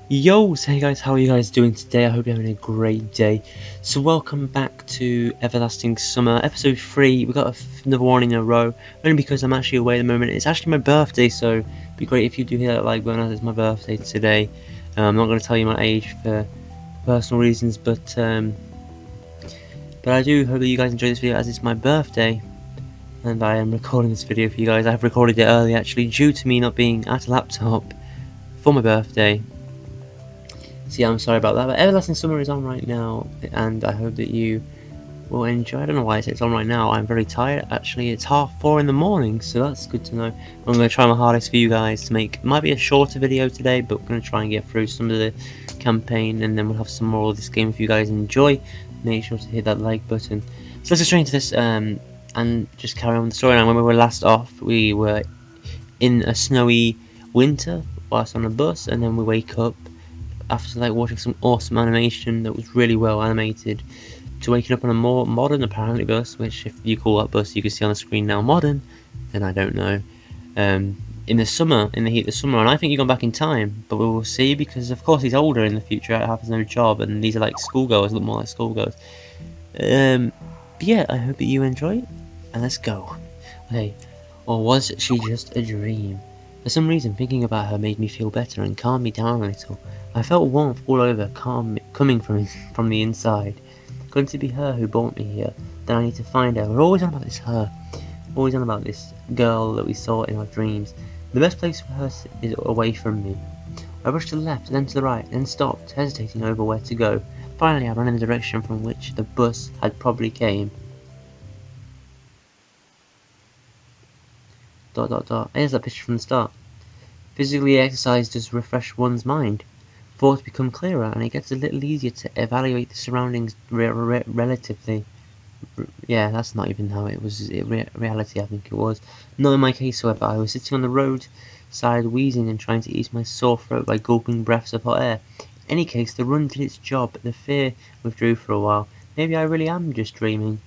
Yo, so hey guys, how are you guys doing today? I hope you're having a great day. So welcome back to Everlasting Summer, episode 3. We got another one in a row, only because I'm actually away at the moment. It's actually my birthday, so it'd be great if you do hear that like button as it's my birthday today. I'm not going to tell you my age for personal reasons, but I do hope that you guys enjoy this video as it's my birthday. And I am recording this video for you guys. I have recorded it early actually, due to me not being at a laptop for my birthday. So yeah, I'm sorry about that, but Everlasting Summer is on right now, and I hope that you will enjoy. I don't know why it's on right now. I'm very tired. Actually, it's 4:30 in the morning, so that's good to know. I'm going to try my hardest for you guys to make. It might be a shorter video today, but we're going to try and get through some of the campaign, and then we'll have some more of this game if you guys enjoy. Make sure to hit that like button. So let's get straight into this, and just carry on with the story. Now, when we were last off, we were in a snowy winter whilst on a bus, and then we wake up after like watching some awesome animation that was really well animated, to waking up on a more modern apparently bus, which if you call that bus you can see on the screen now modern, then I don't know. In the summer, in the heat of the summer, and I think you've gone back in time, but we will see, because of course he's older in the future, has no job, and these are like schoolgirls, look more like schoolgirls. But yeah, I hope that you enjoy it, and let's go. Okay, or was she just a dream? For some reason, thinking about her made me feel better and calmed me down a little. I felt warmth all over, coming from the inside. Couldn't it be her who brought me here? Then I need to find her. We're always on about this her. Always on about this girl that we saw in our dreams. The best place for her is away from me. I rushed to the left, then to the right, then stopped, hesitating over where to go. Finally, I ran in the direction from which the bus had probably came. ... Here's that picture from the start. Physically exercise does refresh one's mind. Thoughts become clearer, and it gets a little easier to evaluate the surroundings relatively. Yeah, that's not even how it was. Reality, I think it was. Not in my case, however. I was sitting on the roadside, wheezing and trying to ease my sore throat by gulping breaths of hot air. In any case, the run did its job. The fear withdrew for a while. Maybe I really am just dreaming.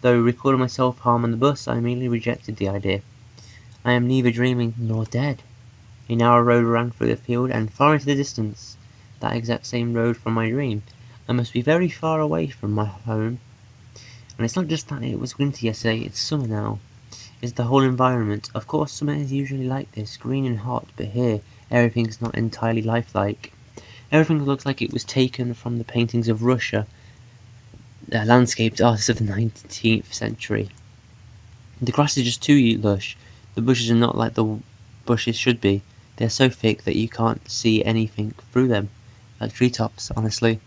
Though recalling my self-harm on the bus, I immediately rejected the idea. I am neither dreaming nor dead. A narrow road ran through the field, and far into the distance, that exact same road from my dream. I must be very far away from my home. And it's not just that it was winter yesterday, it's summer now. It's the whole environment. Of course, summer is usually like this, green and hot, but here, everything's not entirely lifelike. Everything looks like it was taken from the paintings of Russia, the landscape artists of the 19th century. The grass is just too lush. The bushes are not like the bushes should be. They're so thick that you can't see anything through them, like treetops, honestly.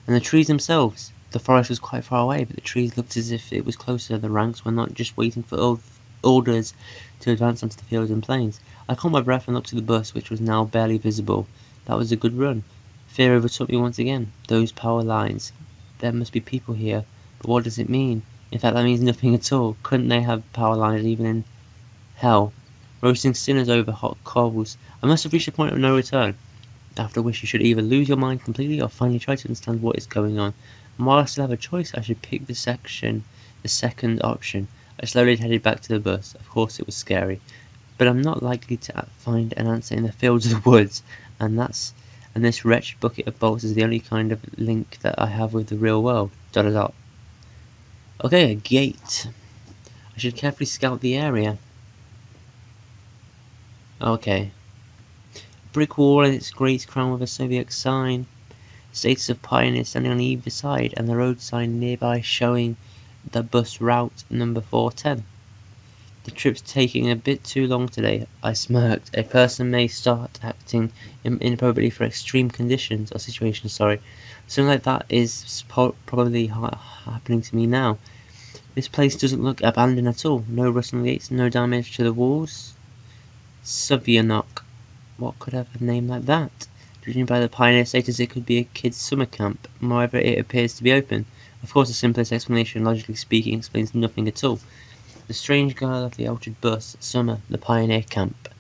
And the trees themselves. The forest was quite far away, but the trees looked as if it was closer. The ranks were not just waiting for orders to advance onto the fields and plains. I caught my breath and looked to the bus, which was now barely visible. That was a good run. Fear overtook me once again. Those power lines. There must be people here, but what does it mean? In fact, that means nothing at all. Couldn't they have power lines even in hell? Roasting sinners over hot coals. I must have reached a point of no return, after which you should either lose your mind completely or finally try to understand what is going on. And while I still have a choice, I should pick the second option. I slowly headed back to the bus. Of course it was scary, but I'm not likely to find an answer in the fields or the woods, and this wretched bucket of bolts is the only kind of link that I have with the real world. ... Okay, a gate. I should carefully scout the area. Okay. Brick wall and its great crown with a Soviet sign. Status of pioneer standing on either side, and the road sign nearby showing the bus route number 410. The trip's taking a bit too long today. I smirked. A person may start acting inappropriately for extreme conditions or situations, Something like that is probably happening to me now. This place doesn't look abandoned at all. No rustling gates, no damage to the walls. Sovianok. What could have a name like that? Judging by the pioneer status, it could be a kid's summer camp. Moreover, it appears to be open. Of course, the simplest explanation, logically speaking, explains nothing at all. The strange girl of the altered bus, summer, the pioneer camp.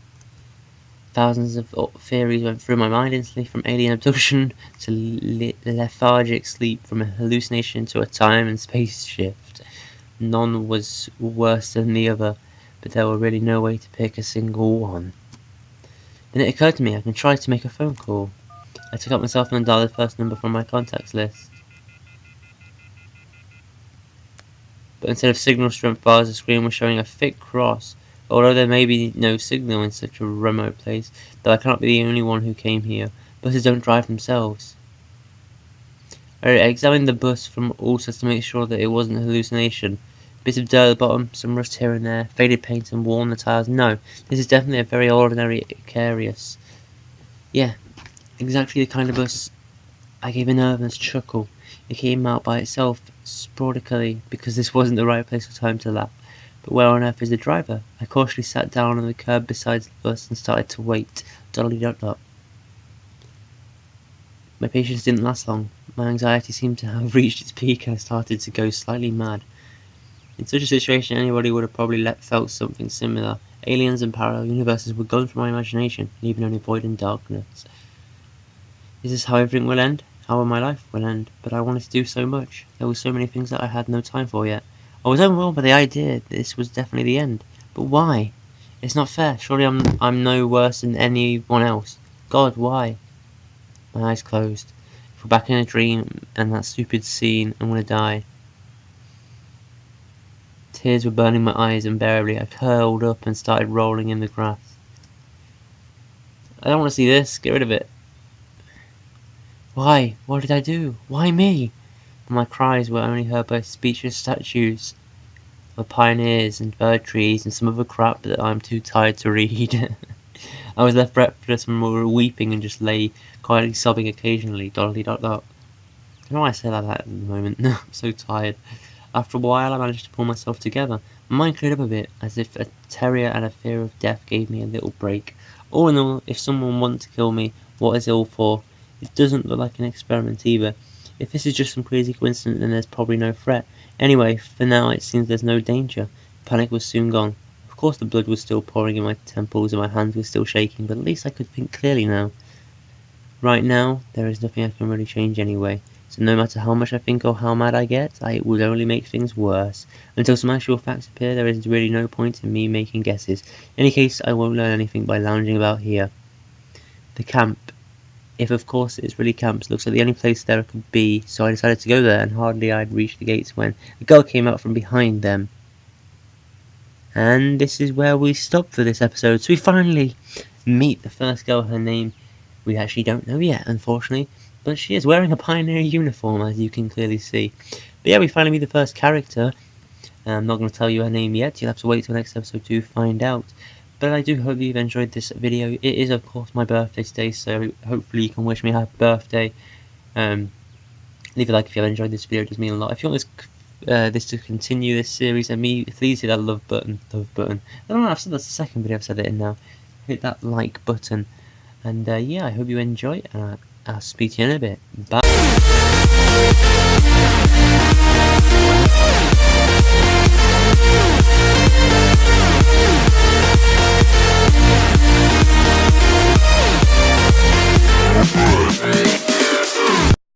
Thousands of theories went through my mind instantly, from alien abduction to lethargic sleep, from a hallucination to a time and space shift. None was worse than the other, but there were really no way to pick a single one. Then it occurred to me I can try to make a phone call. I took out my cell phone and dialed the first number from my contacts list. But instead of signal strength bars, the screen was showing a thick cross. Although there may be no signal in such a remote place, though I cannot be the only one who came here. Buses don't drive themselves. I examined the bus from all sides to make sure that it wasn't a hallucination. Bits of dirt at the bottom, some rust here and there, faded paint and worn the tires. No, this is definitely a very ordinary Icarus. Yeah, exactly the kind of bus. I gave a nervous chuckle. It came out by itself, sporadically, because this wasn't the right place or time to laugh. But where on earth is the driver? I cautiously sat down on the curb beside the bus and started to wait. Dolly-dot-dot. My patience didn't last long. My anxiety seemed to have reached its peak and I started to go slightly mad. In such a situation, anybody would have probably felt something similar. Aliens and parallel universes were gone from my imagination, leaving only void and darkness. Is this how everything will end? How my life will end? But I wanted to do so much. There were so many things that I had no time for yet. I was overwhelmed by the idea that this was definitely the end. But why? It's not fair. Surely I'm no worse than anyone else. God, why? My eyes closed. If we're back in a dream and that stupid scene, I'm gonna die. Tears were burning my eyes unbearably. I curled up and started rolling in the grass. I don't want to see this. Get rid of it. Why? What did I do? Why me? And my cries were only heard by speechless statues of pioneers and bird trees and some other crap that I'm too tired to read. I was left breathless and weeping and just lay quietly sobbing occasionally. Dolly-dot-dot. I don't know why I say like that at the moment. I'm so tired. After a while I managed to pull myself together. My mind cleared up a bit, as if a terror and a fear of death gave me a little break. All in all, if someone wants to kill me, what is it all for? It doesn't look like an experiment either. If this is just some crazy coincidence, then there's probably no threat. Anyway, for now it seems there's no danger. Panic was soon gone. Of course the blood was still pouring in my temples and my hands were still shaking, but at least I could think clearly now. Right now, there is nothing I can really change anyway. So no matter how much I think or how mad I get, it would only make things worse. Until some actual facts appear, there is really no point in me making guesses. In any case, I won't learn anything by lounging about here. The camp. If of course it's really camps, looks like the only place there could be, so I decided to go there, and hardly I'd reached the gates when a girl came out from behind them. And this is where we stop for this episode. So we finally meet the first girl. Her name we actually don't know yet, unfortunately, but she is wearing a pioneer uniform, as you can clearly see. But yeah, we finally meet the first character. I'm not going to tell you her name yet. You'll have to wait till next episode to find out. But I do hope you've enjoyed this video. It is of course my birthday today, so hopefully you can wish me a happy birthday. Leave a like if you have enjoyed this video, it does mean a lot. If you want this to continue, this series, and me, please hit that love button. I don't know, I've said that's the second video I've said it in now. Hit that like button. And yeah, I hope you enjoy, and I'll speak to you in a bit. Bye.